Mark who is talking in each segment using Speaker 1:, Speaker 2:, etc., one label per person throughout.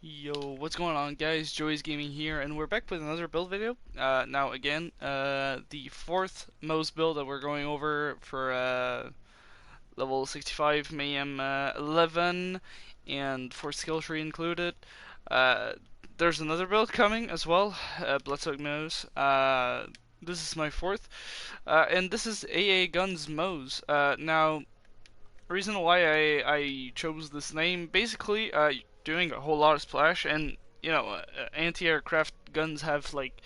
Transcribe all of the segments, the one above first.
Speaker 1: Yo, what's going on, guys? Joey's Gaming here, and we're back with another build video. Now again, the fourth Moze build that we're going over for level 65 Mayhem 11, and for skill tree included. Uh, there's another build coming as well, Bloodsuck Moze. This is my fourth, and this is AA Guns Moze. Now, reason why I chose this name, basically, doing a whole lot of splash, and anti-aircraft guns have like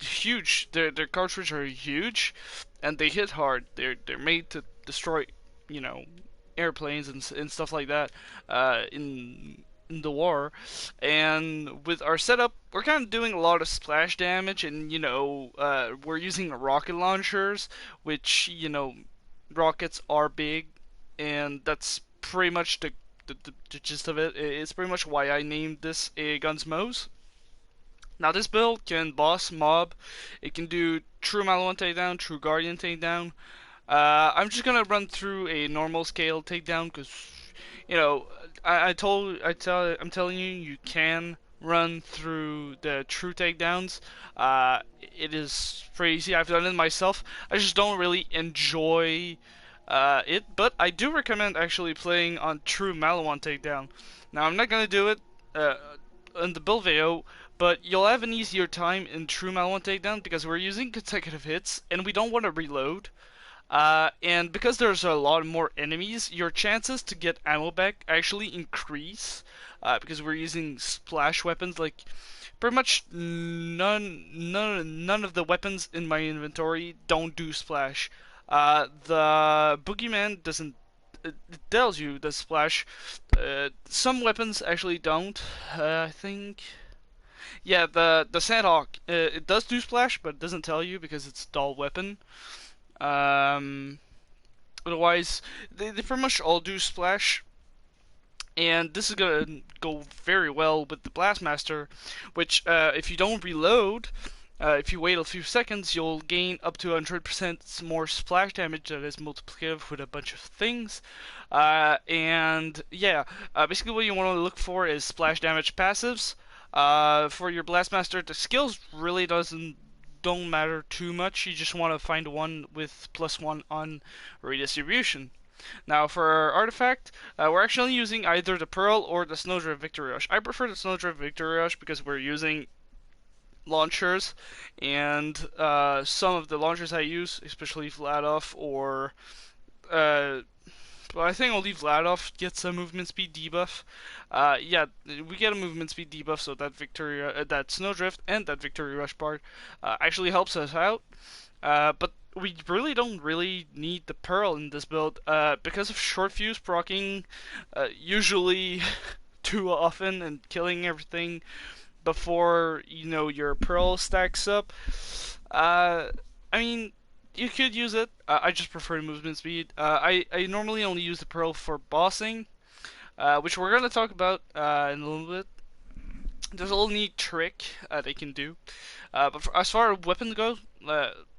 Speaker 1: huge. Their cartridges are huge, and they hit hard. They're made to destroy, you know, airplanes and stuff like that. In the war, and with our setup, we're kind of doing a lot of splash damage, and we're using rocket launchers, which rockets are big, and that's pretty much the gist of it. It's pretty much why I named this a Guns Moze. Now this build can boss mob, it can do true Maliwan takedown, true Guardian takedown. I'm just gonna run through a normal scale takedown because, you know, I'm telling you, you can run through the true takedowns. It is pretty easy. I've done it myself. I just don't really enjoy it, but I do recommend actually playing on true Maliwan takedown. Now I'm not gonna do it in the build video, but you'll have an easier time in true Maliwan takedown because we're using consecutive hits and we don't want to reload. And because there's a lot more enemies, your chances to get ammo back actually increase. Because we're using splash weapons, like pretty much none of the weapons in my inventory don't do splash. The boogeyman doesn't. It tells you the splash. Some weapons actually don't. I think. Yeah, the Sandhawk. It does do splash, but it doesn't tell you because it's a dull weapon. Um, Otherwise, they pretty much all do splash, and this is gonna go very well with the Blastmaster, which if you don't reload, if you wait a few seconds, you'll gain up to 100% more splash damage that is multiplicative with a bunch of things. And yeah, basically what you want to look for is splash damage passives. For your Blastmaster, the skills really don't matter too much. You just want to find one with +1 on redistribution. Now for our artifact, we're actually using either the Pearl or the Snowdrift Victory Rush. I prefer the Snowdrift Victory Rush because we're using launchers, and some of the launchers I use, especially Vladoff or but I think I'll leave Vladoff, get some movement speed debuff. Yeah, we get a movement speed debuff, so that that Snowdrift and that Victory Rush part actually helps us out. But we really don't need the Pearl in this build because of short fuse proccing usually too often and killing everything before your Pearl stacks up. I mean, you could use it. I just prefer movement speed. I normally only use the Pearl for bossing, which we're gonna talk about in a little bit. There's a little neat trick they can do, but as far as weapons go,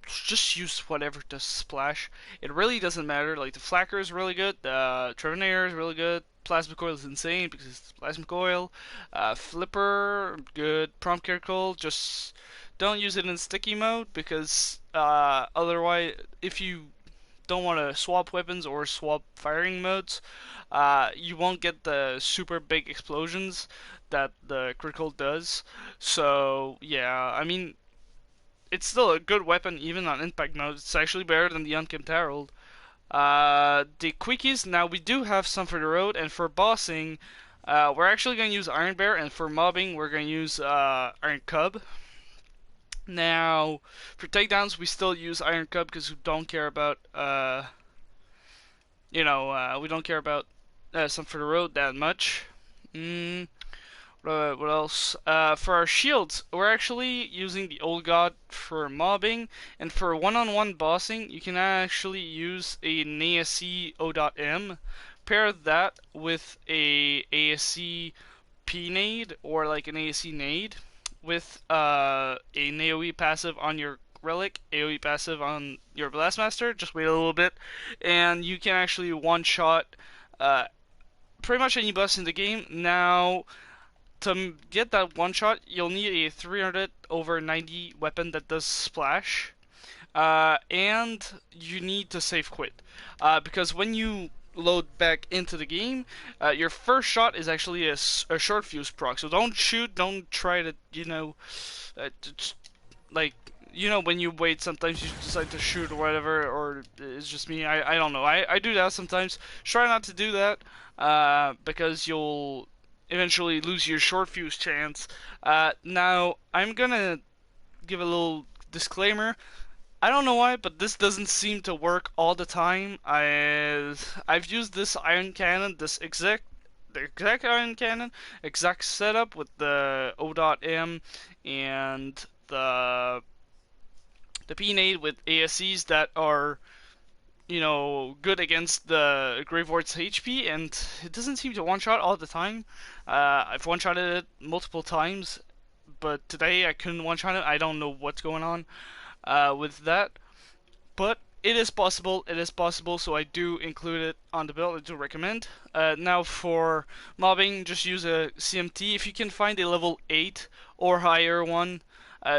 Speaker 1: just use whatever does splash. It really doesn't matter. Like the Flacker is really good, the Trevenator is really good. Plasma Coil is insane because it's Plasma Coil. Flipper, good. Prompt Critical, just don't use it in sticky mode because otherwise, if you don't want to swap weapons or swap firing modes, you won't get the super big explosions that the critical does. So yeah, I mean, it's still a good weapon even on impact mode. It's actually better than the Unkempt Herald. The quickies, now we do have some for the road, and for bossing, we're actually going to use Iron Bear, and for mobbing, we're going to use Iron Cub. Now, for takedowns, we still use Iron Cub because we don't care about, we don't care about some for the road that much. What else? For our shields, we're actually using the Old God for mobbing, and for one-on-one bossing, you can actually use an ASC O.M. Pair that with a ASC P-Nade or like an ASC Nade with an AoE passive on your relic, AoE passive on your Blastmaster. Just wait a little bit, and you can actually one-shot pretty much any boss in the game. Now, to get that one shot, you'll need a 300 over 90 weapon that does splash. And you need to save quit. Because when you load back into the game, your first shot is actually a short fuse proc. So don't shoot, don't try to, like, when you wait, sometimes you decide to shoot or whatever, or it's just me. I don't know. I do that sometimes. Try not to do that, because you'll eventually lose your short fuse chance. Now, I'm gonna give a little disclaimer. I don't know why, but this doesn't seem to work all the time. I've used this iron cannon, the exact iron cannon, exact setup with the O.M and the P-nade with ASCs that are, good against the Gravewort's HP, and it doesn't seem to one-shot all the time. I've one-shotted it multiple times, but today I couldn't one-shot it. I don't know what's going on with that, but it is possible. It is possible, so I do include it on the build. I do recommend. Now for mobbing, just use a CMT. If you can find a level 8 or higher one,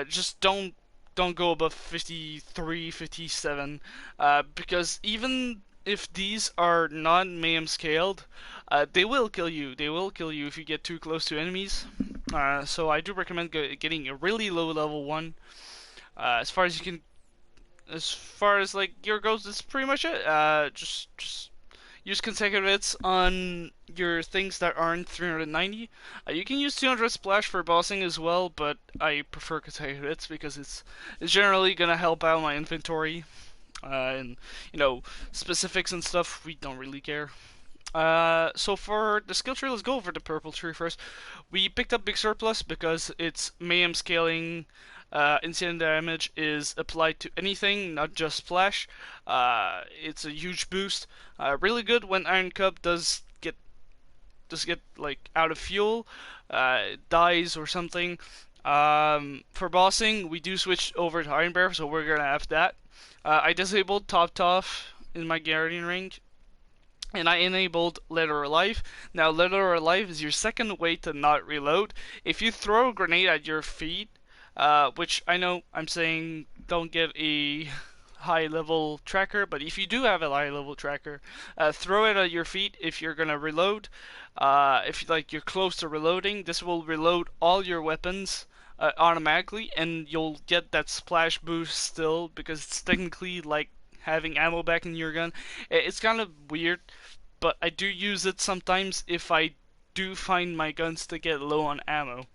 Speaker 1: just don't go above 53, 57, because even if these are not mayhem scaled, they will kill you. They will kill you if you get too close to enemies. So I do recommend getting a really low level one. As far as you can, as far as like gear goes, that's pretty much it. Just use consecutive hits on your things that aren't 390. You can use 200 splash for bossing as well, but I prefer consecutive hits because it's generally gonna help out my inventory, and specifics and stuff. We don't really care. So for the skill tree, let's go over the purple tree first. We picked up Big Surplus because its mayhem scaling instant damage is applied to anything, not just splash. It's a huge boost. Really good when Iron Cup does get like out of fuel, dies or something. For bossing, we do switch over to Iron Bear, so we're gonna have that. I disabled Top Toff in my Guardian ring, and I enabled Letter of Life. Now, Letter of Life is your second way to not reload. If you throw a grenade at your feet, which I know I'm saying don't get a high level tracker, but if you do have a high level tracker, throw it at your feet if you're gonna reload. If you're close to reloading, this will reload all your weapons automatically, and you'll get that splash boost still, because it's technically like having ammo back in your gun. It's kind of weird, but I do use it sometimes if I do find my guns to get low on ammo.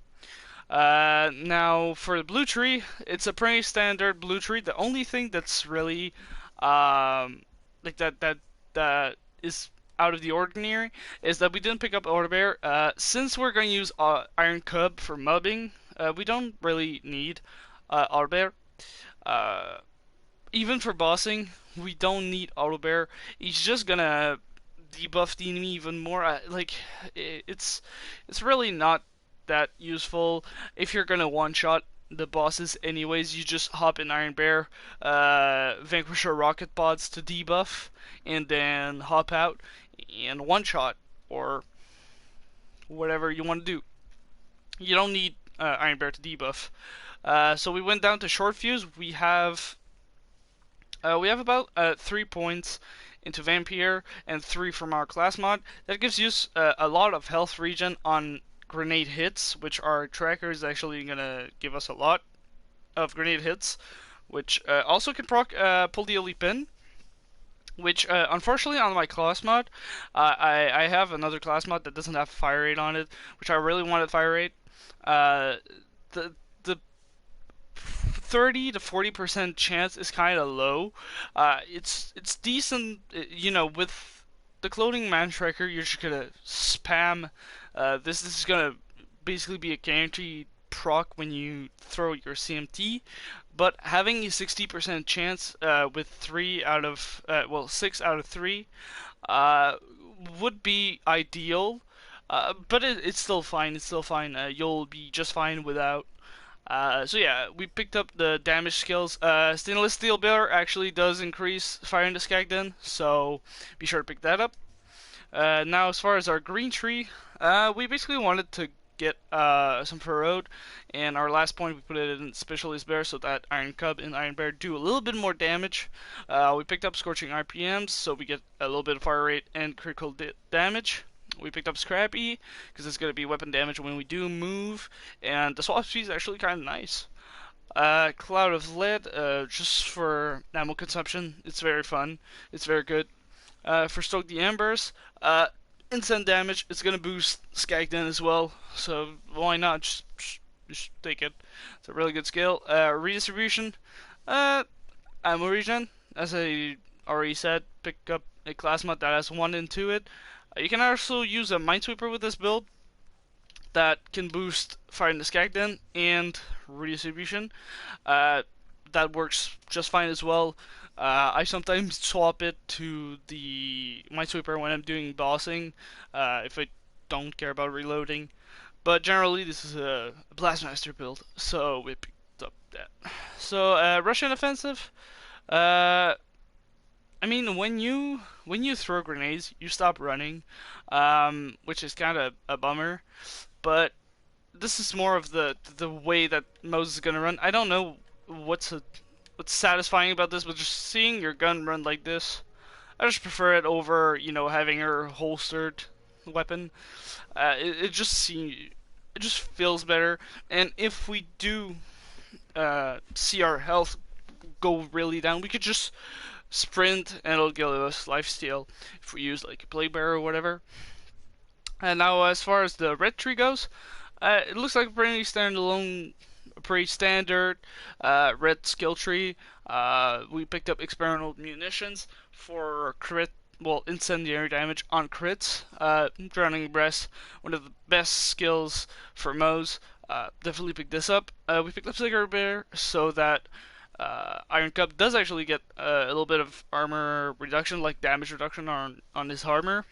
Speaker 1: Now for the blue tree, it's a pretty standard blue tree. The only thing that's really like that is out of the ordinary is that we didn't pick up Order Bear. Since we're going to use Iron Cub for mubbing, we don't really need Order Bear. Even for bossing, we don't need Auto Bear. He's just gonna debuff the enemy even more. It's really not that useful. If you're gonna one-shot the bosses anyways, you just hop in Iron Bear, Vanquisher Rocket Pods to debuff, and then hop out and one-shot, or whatever you want to do. You don't need Iron Bear to debuff. So we went down to Short Fuse. We have about 3 points into Vampire and 3 from our class mod. That gives you a lot of health regen on grenade hits, which our tracker is actually gonna give us a lot of grenade hits, which also can proc pull the elite pin. Which unfortunately on my class mod, I have another class mod that doesn't have fire rate on it, which I really wanted fire rate. The 30 to 40% chance is kind of low. It's decent, with the clothing man tracker. You're just gonna spam. This is gonna basically be a guaranteed proc when you throw your CMT. But having a 60% chance with 6 out of 3 would be ideal. But it's still fine. It's still fine. You'll be just fine without. So yeah, we picked up the damage skills. Stainless Steel Bear actually does increase fire in the Skagden, so be sure to pick that up. Now as far as our green tree, we basically wanted to get some for road, and our last point we put it in Specialist Bear so that Iron Cub and Iron Bear do a little bit more damage. We picked up Scorching RPMs so we get a little bit of fire rate and critical damage. We picked up Scrappy because it's going to be weapon damage when we do move, and the swap speed is actually kind of nice. Cloud of Lead, just for ammo consumption. It's very fun. It's very good. For Stoke the Embers, instant damage. It's gonna boost Skagden as well, so why not? Just take it. It's a really good skill. Redistribution, ammo regen. As I already said, pick up a class mod that has 1 and 2 it. You can also use a Minesweeper with this build that can boost fire in the Skagden and redistribution. That works just fine as well. I sometimes swap it to the Minesweeper when I'm doing bossing, if I don't care about reloading. But generally, this is a Blastmaster build, so we picked up that. So Russian offensive. I mean, when you throw grenades, you stop running, which is kind of a bummer. But this is more of the way that Moze is gonna run. I don't know what's satisfying about this, but just seeing your gun run like this, I just prefer it over, you know, having her holstered weapon. It just feels better. And if we do see our health go really down, we could just sprint and it'll give us lifesteal if we use like a plague bearer or whatever. And now, as far as the red tree goes, it looks like a pretty standard red skill tree. We picked up experimental munitions for incendiary damage on crits. Drowning Breath, one of the best skills for Moze. Definitely picked this up. We picked up Cigar Bear so that Iron Cub does actually get a little bit of armor reduction, like damage reduction on his armor.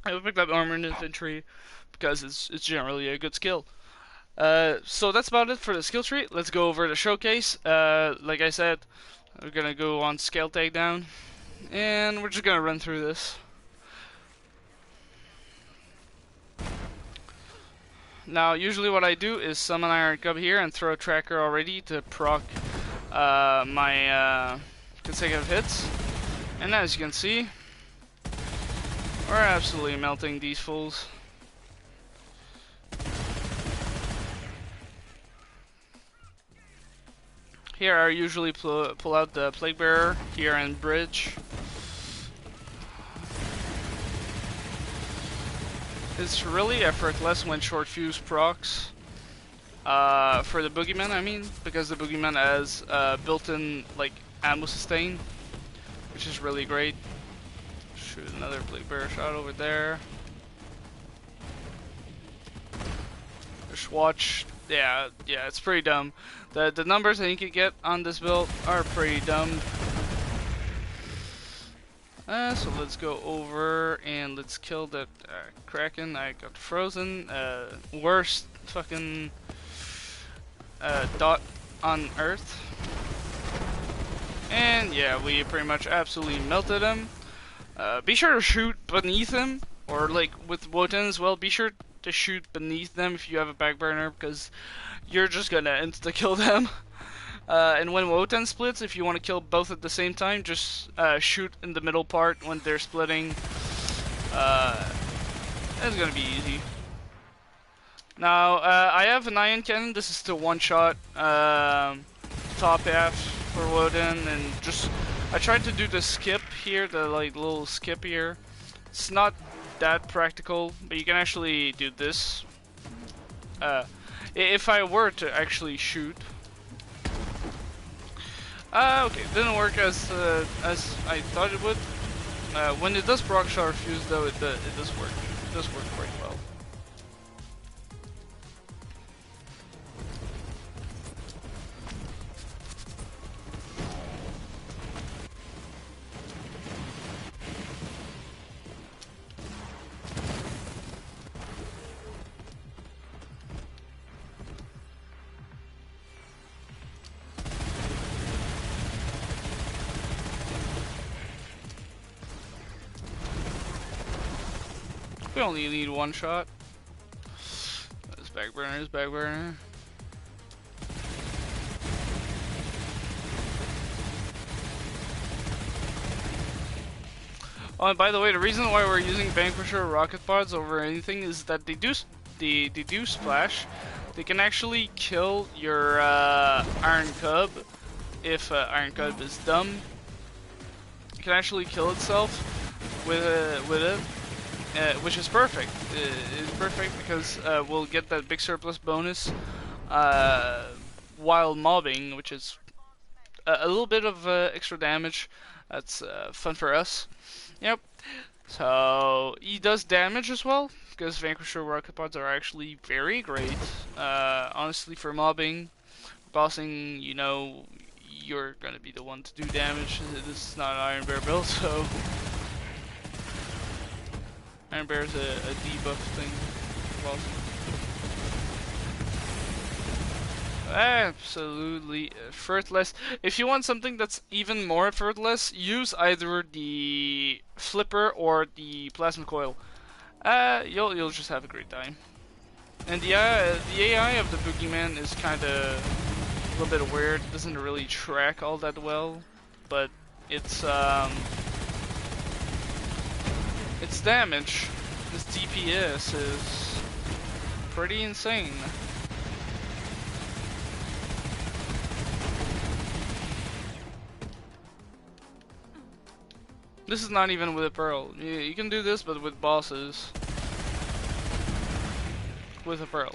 Speaker 1: I would pick up armor and infantry because it's generally a good skill. So that's about it for the skill tree. Let's go over the showcase. Like I said, we're gonna go on scale takedown, and we're just gonna run through this. Now, usually what I do is summon Iron Cub here and throw a tracker already to proc my consecutive hits. And as you can see, we're absolutely melting these fools. Here I usually pull out the Plague Bearer here in Bridge. It's really effortless when short fuse procs. For the Boogeyman, I mean, because the Boogeyman has built-in like ammo sustain, which is really great. Shoot another Plague Bearer shot over there. Just watch. Yeah, it's pretty dumb. The numbers that you can get on this build are pretty dumb. So let's go over and let's kill that Kraken. I got frozen. Worst fucking dot on Earth. And yeah, we pretty much absolutely melted him. Be sure to shoot beneath him, or like with Wotan as well. Be sure to shoot beneath them if you have a back burner, because you're just gonna insta-kill them. And when Wotan splits, if you want to kill both at the same time, just shoot in the middle part when they're splitting. It's gonna be easy. Now, I have an ion cannon. This is the one-shot top half for Wotan, and just I tried to do the skip here, the like little skip here. It's not that practical, but you can actually do this. If I were to actually shoot. Okay, it didn't work as I thought it would. When it does proc shot fuse, though, it does work. It does work quite well. We only need one shot. Back burners, back burner. Oh, and by the way, the reason why we're using Vanquisher rocket pods over anything is that they do splash. They can actually kill your Iron Cub if Iron Cub is dumb. It can actually kill itself with it, which is perfect. It's perfect because we'll get that big surplus bonus while mobbing, which is a little bit of extra damage. That's fun for us. Yep. So he does damage as well, because Vanquisher rocket pods are actually very great. Honestly, for mobbing, bossing, you know, you're gonna be the one to do damage. This is not an Iron Bear build, so Iron Bear is a debuff thing. Bossing. Absolutely effortless. If you want something that's even more effortless, use either the flipper or the plasma coil. You'll just have a great time. And the AI of the boogeyman is kind of a little bit weird. It doesn't really track all that well, but its damage, its DPS is pretty insane. This is not even with a pearl. You can do this, but with bosses. With a pearl.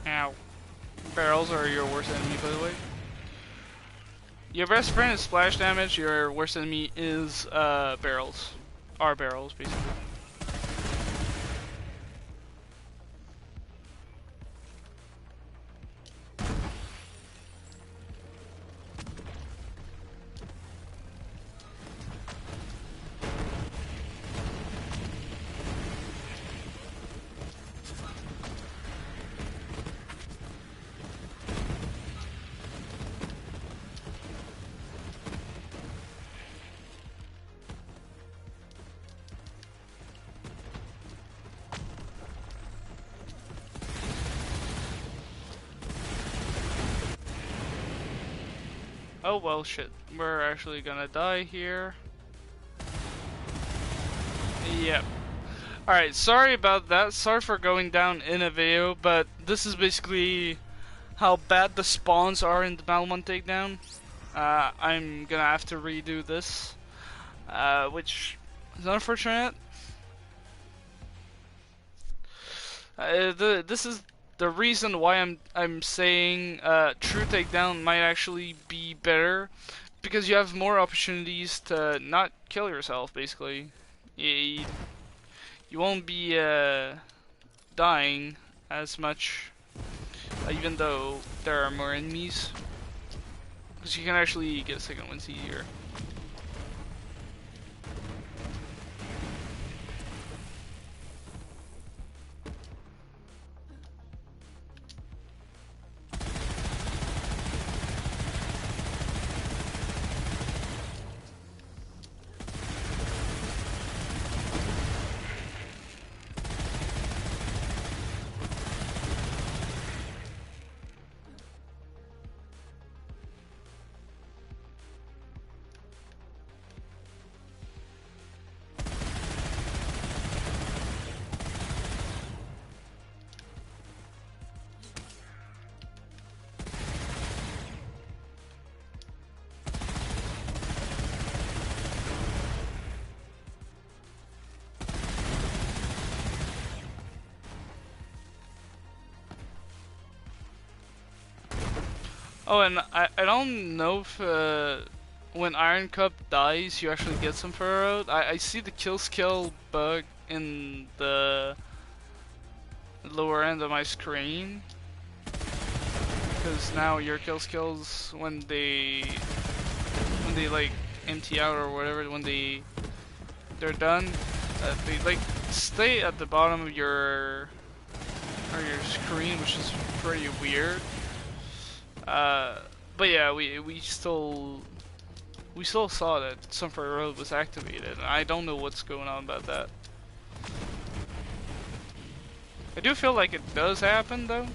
Speaker 1: Ow. Barrels are your worst enemy, by the way. Your best friend is splash damage, your worst enemy is barrels. Are barrels, basically. Oh well, shit. We're actually gonna die here. Yep. Alright, sorry about that. Sorry for going down in a video, but this is basically how bad the spawns are in the Malmont takedown. I'm gonna have to redo this, which is unfortunate. This is the reason why I'm saying true takedown might actually be better, because you have more opportunities to not kill yourself. Basically, you won't be dying as much, even though there are more enemies, because you can actually get second ones easier. Oh, and I don't know if when Iron Cup dies, you actually get some fur out. I see the kill skill bug in the lower end of my screen, because now your kill skills, when they like empty out or whatever when they're done. They like stay at the bottom of your screen, which is pretty weird. But yeah, we still saw that Sunfire Road was activated. And I don't know what's going on about that. I do feel like it does happen though.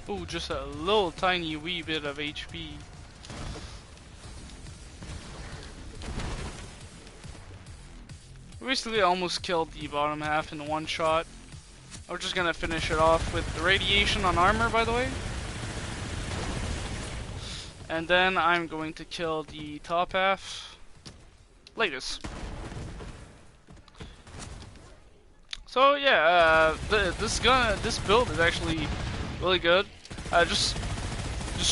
Speaker 1: Ooh, just a little tiny wee bit of HP. Basically almost killed the bottom half in one shot. We're just gonna finish it off with the radiation on armor, by the way. And then I'm going to kill the top half latest. So yeah, this build is actually really good. Just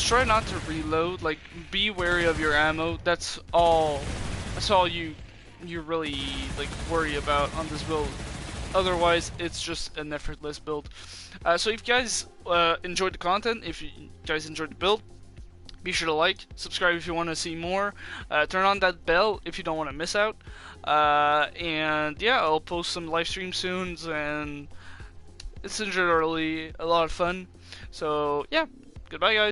Speaker 1: try not to reload. Like, be wary of your ammo. That's all you really like worry about on this build. Otherwise, it's just an effortless build. So if you guys enjoyed the content, if you guys enjoyed the build, be sure to like, subscribe if you want to see more. Turn on that bell if you don't want to miss out. And yeah, I'll post some live streams soon, and it's generally a lot of fun. So yeah, goodbye guys.